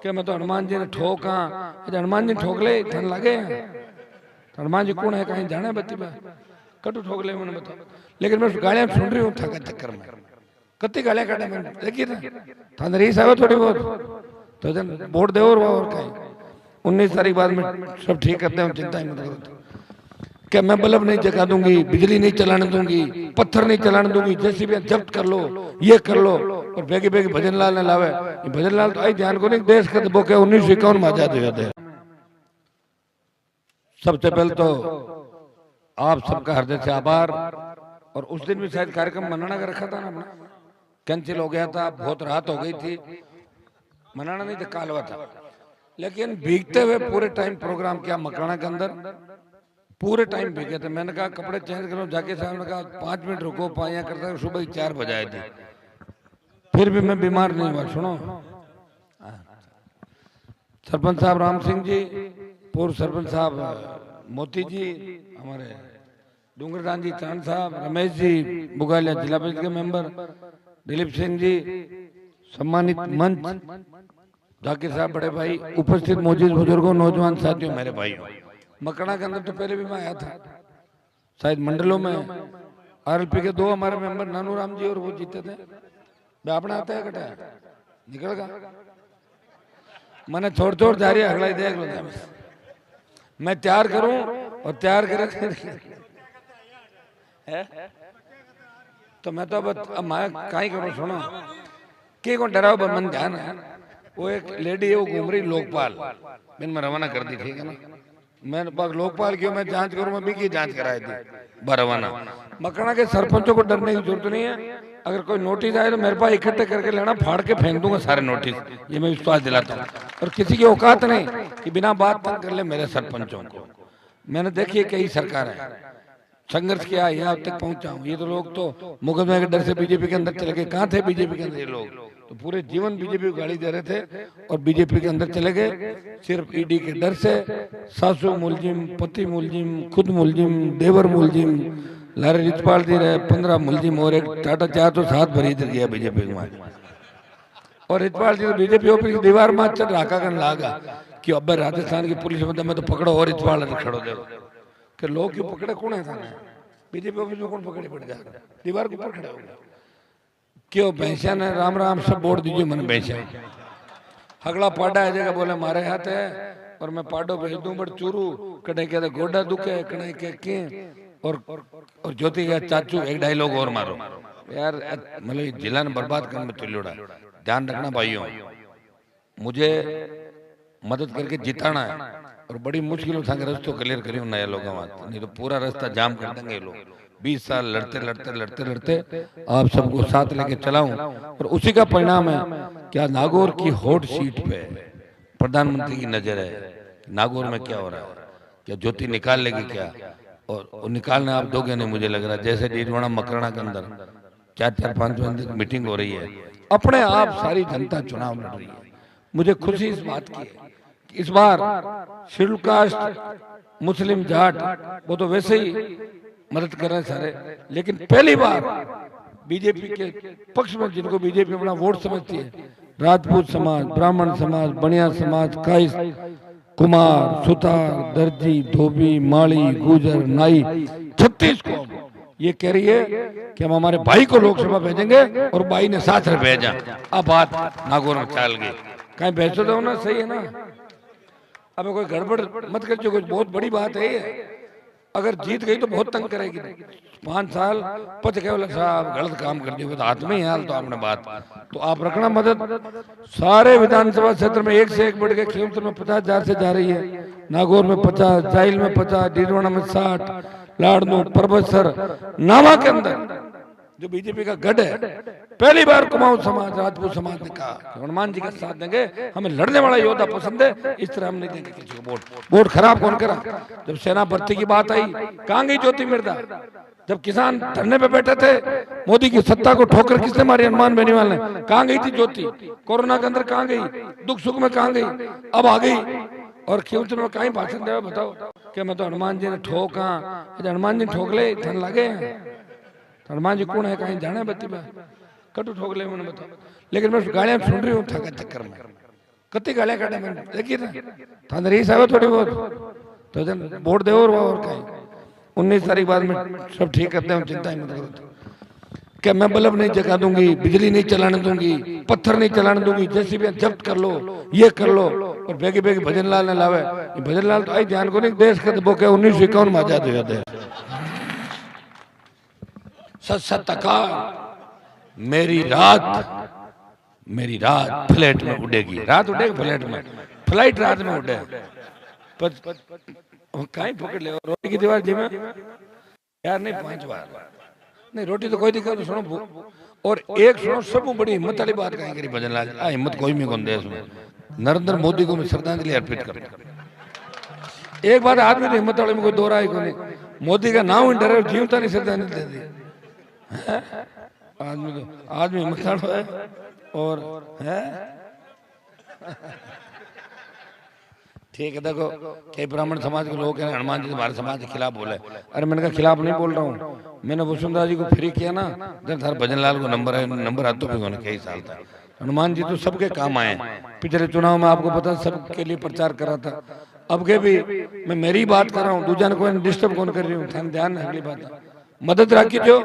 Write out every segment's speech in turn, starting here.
कि मैं तो हनुमान जी ने ठोका। हनुमान जी ठोक ले ठन लगे हनुमान जी कौन है कहीं जाने बत्ती बा कटु ठोक ले मैंने बता। लेकिन मैं गालियां सुन रही हूँ थका चक्कर में कत्ती गालियां काटे मैंने देखिए ना थाने रीस आवे थोड़ी बहुत तो जन वोट दे और कहीं 19 तारीख बाद में सब ठीक करते हैं चिंता ही मत करो। क्या मैं बल्ब नहीं जगा दूंगी बिजली नहीं चलाने दूंगी पत्थर नहीं चलाने दूंगी जैसी भी जब्त कर लो ये कर लो और बेगी बेगी भजन लाल ने लावे भजन लाल तो आई ध्यान को नहीं देश का वो क्या 1951 में आजाद हुआ थे। सबसे पहले तो आप सबका हृदय से आभार। और उस दिन भी शायद कार्यक्रम मनाना का रखा था ना अपना कैंसिल हो गया था बहुत रात हो गई थी मनाना नहीं था कालवा था। लेकिन भीगते हुए पूरे टाइम प्रोग्राम किया मकराना के अंदर पूरे टाइम भीगे थे। मैंने कहा कपड़े चेंज करो जाके साहब ने कहा 5 मिनट रुको पाया करता सुबह ही 4 बजाए थे फिर भी मैं बीमार नहीं हुआ। सुनो सरपंच साहब राम सिंह जी पूर्व सरपंच साहब मोती जी हमारे डूंगरदान जी चांद साहब रमेश जी बुगालिया जिला परिषद के मेंबर दिलीप सिंह जी सम्मानित मंच जाकिर साहब बड़े भाई उपस्थित मौजूद बुजुर्गों नौजवान साथियों मेरे भाइयों मकड़ा के अंदर तो पहले भी मैं आया था शायद मंडलों में आरएलपी के 2 हमारे मेंबर नानू राम जी और वो जीते थे मैं अपना आता है कटा निकलेगा मैंने छोड़ छोड़ जा रही है अगला ही देख लो मैं तैयार करूं और तैयार करे तो मैं तो अब मैं कहीं करूं सुनो के को डराओ मन ध्यान है वो एक लेडी है वो घूम रही लोकपाल बिन में रवाना कर दी ठीक है ना मैं लोकपाल क्यों मैं जांच करूं मैं भी की जांच कराई थी बरवाना मकड़ा के सरपंचों को डरने की जरूरत नहीं है। अगर कोई नोटिस आए तो मेरे पास इकट्ठे करके लेना फाड़ के फेंक दूंगा सारे नोटिस ये मैं विश्वास दिलाता हूँ। और किसी की औकात नहीं कि बिना बात तंग कर ले मेरे सरपंचों को। मैंने देखिए कई सरकारें संघर्ष किया यहाँ तक पहुंचा हूँ। ये तो लोग तो मुकदमे के डर से बीजेपी के अंदर चले गए। कहाँ थे बीजेपी के अंदर ये लोग तो पूरे जीवन बीजेपी को गाली दे रहे थे और बीजेपी के अंदर चले गए सिर्फ ईडी के डर से। सासू मुलजिम पति मुलजिम खुद मुलजिम देवर मुलजिम लारे रिचपाल दी रहे 15 मुलजिम और एक टाटा 4 तो 7 भरी गया बीजेपी में और रिचपाल जी बीजेपी ऑफिस की दीवार में चल राका कर लागा कि अब राजस्थान की पुलिस में तो पकड़ो और रिचपाल खड़ो दे कि लोग क्यों पकड़े कौन है थाने बीजेपी ऑफिस में कौन पकड़े पड़ जाएगा दीवार के ऊपर खड़े हो गए क्यों भैंसिया ने राम राम सब बोर्ड दीजिए मन भैंसिया हगड़ा पाडा है जगह बोले मारे हाथ है और मैं पाडो भेज दूं बट चूरू कड़े कहते गोडा दुखे कड़े के और ज्योति का चाचू एक डायलॉग और मारो यार मतलब जिला ने बर्बाद करने में तुल्योड़ा। ध्यान रखना भाइयों मुझे मदद करके जिताना है और बड़ी मुश्किलों से रास्ता क्लियर करियो नया लोग नहीं तो पूरा रास्ता जाम कर देंगे लोग। 20 साल लड़ते लड़ते लड़ते लड़ते आप सबको साथ लेके चलाऊं और उसी का परिणाम है क्या नागौर की हॉट सीट पे प्रधानमंत्री की नजर है नागौर में क्या हो रहा है क्या ज्योति निकाल लेगी क्या और निकालने आप दोगे नहीं मुझे लग रहा है। जैसे डीडवाना मकराना के अंदर 4-5 बजे मीटिंग हो रही है अपने आप सारी जनता चुनाव लड़ रही है। मुझे खुशी इस बात की है कि इस बार शेड्यूल कास्ट मुस्लिम जाट वो तो वैसे ही मदद कर रहे हैं सारे लेकिन पहली बार बीजेपी के पक्ष में जिनको बीजेपी अपना वोट समझती है राजपूत समाज ब्राह्मण समाज बनिया समाज काइस कुमार सुतार दर्जी धोबी माली गुजर नाई 36 को ये कह रही है कि हम हमारे भाई को लोकसभा भेजेंगे और भाई ने साथ में भेजा। अब बात नागौर में चाल गई कहीं भेजो तो ना सही है ना। अब कोई गड़बड़ मत कर जो कुछ बहुत बड़ी बात है ये अगर जीत गई तो बहुत तंग करेगी 5 साल पच के बोला साहब गलत काम कर दिया तो हाथ में ही हाल तो आपने बात तो आप रखना मदद। सारे विधानसभा क्षेत्र में एक से एक बढ़ के खीमत में 50,000 से जा रही है। नागौर में 50 जाइल में 50 डीडवाना में 60 लाड़नू परबतसर नावा के अंदर जो बीजेपी का गढ़ है पहली बार कुमाऊं समाज राजपूत समाज ने कहा हनुमान जी का साथ देंगे हमें लड़ने वाला योद्धा पसंद है इस तरह हम नहीं देंगे किसी को वोट खराब कौन करा। जब सेना भर्ती की बात आई कहां गई ज्योति मिर्दा जब किसान धरने पे बैठे थे मोदी की सत्ता को ठोकर किसने मारी हनुमान बेनीवाल ने कहां गई थी ज्योति कोरोना के अंदर कहां गई दुख सुख में कहां गई अब आ गई और खीमत में कहीं भाषण दे बताओ कि मैं तो हनुमान जी ने ठोका हनुमान जी ठोक ले ठन लगे हनुमान जी कौन है कहीं जाने बत्ती बा कटु ठोक ले मैंने बताओ। लेकिन मैं गालियां सुन रही हूँ थका चक्कर में कति गालियां काटे मैंने देखी ना थाने रीस आवे थोड़ी बहुत तो जन वोट दे और कहीं 19 तारीख बाद में सब ठीक करते हैं, चिंता ही मत करो। क्या मैं बल्ब नहीं जगा दूंगी, बिजली नहीं चलाने दूंगी, पत्थर नहीं चलाने दूंगी, जैसी भी जब्त कर लो, ये कर लो। और बेगी बेगी भजन लाल ने लावे, भजन लाल तो आई ध्यान को नहीं, देश का वो क्या 1951 में आजाद हुआ थे। सत्ता मेरी रात फ्लैट में उड़ेगी, रात उड़ेगी फ्लैट में, फ्लाइट रात में उड़े कहीं पकड़ ले। रोटी की दीवार जी में यार नहीं 5 बार नहीं, रोटी तो कोई दिक्कत सुनो। और एक सुनो सब बड़ी हिम्मत वाली बात कहीं करी भजन लाल, हिम्मत कोई भी कौन देश में। नरेंद्र मोदी को मैं श्रद्धांजलि अर्पित करता। एक बात आदमी तो हिम्मत वाले में कोई दो राय को नहीं, मोदी का नाम ही डरे जीवता नहीं श्रद्धांजलि दे दी। आदमी हिम्मत वाला है और है ठीक है। देखो कई ब्राह्मण समाज के लोग हैं हनुमान जी हमारे समाज के खिलाफ बोले, अरे मैंने कहा खिलाफ नहीं बोल रहा हूँ, मैंने वसुंधरा जी को फ्री किया ना, जब थार भजन लाल को नंबर है, नंबर आता भी होने कई साल था। हनुमान जी तो सबके काम आए, पिछले चुनाव में आपको पता सबके लिए प्रचार करा था। अब के भी मैं मेरी बात कर रहा हूँ, दूसरा को डिस्टर्ब कौन कर रही हूँ, ध्यान है अगली बात। मदद राखी जो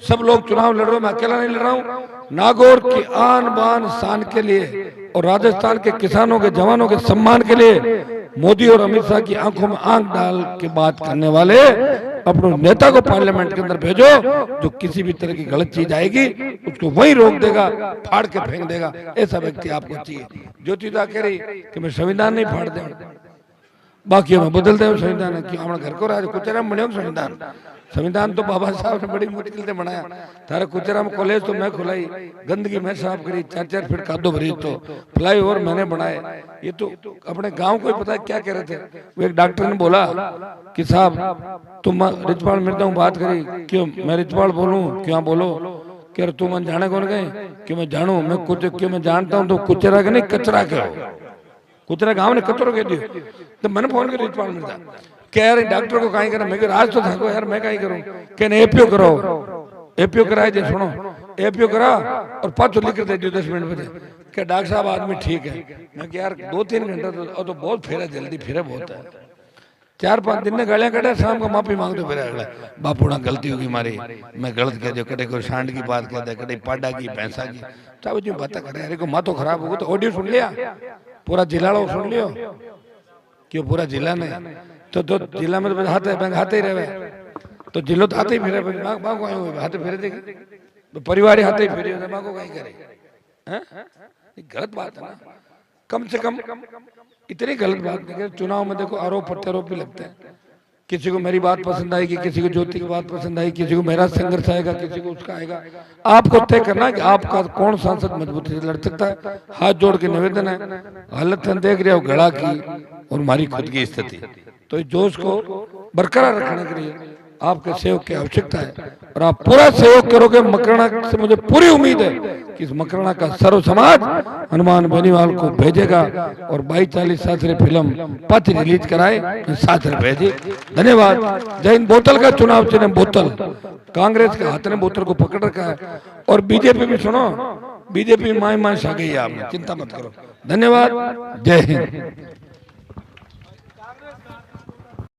सब लोग चुनाव लड़ रहे हो, मैं अकेला नहीं लड़ रहा हूँ। नागौर की आन बान शान के लिए और राजस्थान के किसानों के जवानों के सम्मान के लिए मोदी और अमित शाह की आंखों में आंख डाल के बात करने वाले अपने नेता को पार्लियामेंट के अंदर भेजो, जो किसी भी तरह की गलत चीज आएगी उसको वही रोक देगा, फाड़ के फेंक देगा। ऐसा व्यक्ति आपको चाहिए। ज्योतिदा कह रही कि मैं संविधान नहीं फाड़ दे, बाकी मैं बदल दे संविधान कि हमारे घर को राज कुचराम बने संविधान। संविधान तो बाबा साहब ने बड़ी मुश्किल से बनाया। थारे कुचराम कॉलेज तो मैं खुलाई, गंदगी मैं साफ करी, 4-4 फीट कादो भरी, तो फ्लाईओवर मैंने बनाए। ये तो अपने गांव को ही पता है क्या कह रहे थे। वो एक डॉक्टर ने बोला कि साहब तुम रिचपाल मिलता हूँ बात करी, क्यों मैं रिचपाल बोलूँ, क्यों बोलो, कह रहे तुम जाने कौन गए, कि मैं जानू, मैं कुछ क्यों मैं जानता हूँ, तो कुचरा के नहीं कचरा के हो, कुचरा गाँव ने कचरो कह दियो। तो मैंने फोन कर रिचपाल मिलता कह रहे डॉक्टर को कहीं करा, मैं राज तो था यार मैं कहीं करूं, कहने एपीओ कराओ, एपीओ कराए दे, सुनो एपीओ करा और पाँच लिख कर दे दियो 10 मिनट में। क्या डॉक्टर साहब आदमी ठीक है, मैं यार 2-3 घंटा तो बहुत फेरा, जल्दी फेरा बहुत है। 4-5 दिन ने गालियां कटे, शाम को माफी मांगते फिर अगला बापू ना गलती होगी मारी, मैं गलत कह दियो, कटे कोई सांड की बात कह दे, कटे पाडा की भैंसा की, सब जो बात करे। अरे को माँ तो खराब होगा, तो ऑडियो सुन लिया पूरा जिला सुन लियो, क्यों पूरा जिला ने तो जिला में तो हाथे ही रहे, तो जिलो तो हाथे ही फिरे, माँ को हाथे फिरे देखे, तो परिवार ही हाथे ही फिरे, माँ को कहीं करे। गलत बात है ना, कम से कम इतनी गलत बात नहीं। चुनाव में देखो आरोप प्रत्यारोप भी लगते हैं, किसी को मेरी बात पसंद आएगी, किसी को ज्योति की बात पसंद आएगी, किसी को मेरा संघर्ष आएगा, किसी को उसका आएगा। आपको तय करना है कि आपका कौन सांसद मजबूती से लड़ सकता है। हाथ जोड़ के निवेदन है, हालत देख रहे हो घड़ा की और हमारी खुद की स्थिति, तो इस जोश को बरकरार रखने के लिए आपके सहयोग की आवश्यकता है और आप पूरा सहयोग करोगे। मकराना से मुझे पूरी उम्मीद है कि इस मकराना का सर्व समाज हनुमान बेनीवाल को भेजेगा और 22-40 सासरे फिल्म पथ रिलीज कराए, सासरे भेजे। धन्यवाद। जय हिंद। बोतल का चुनाव चिन्ह बोतल, कांग्रेस के हाथ ने बोतल को पकड़ रखा है और बीजेपी भी सुनो, बीजेपी माए माए छा गई है, आपने चिंता मत करो। धन्यवाद। जय हिंद।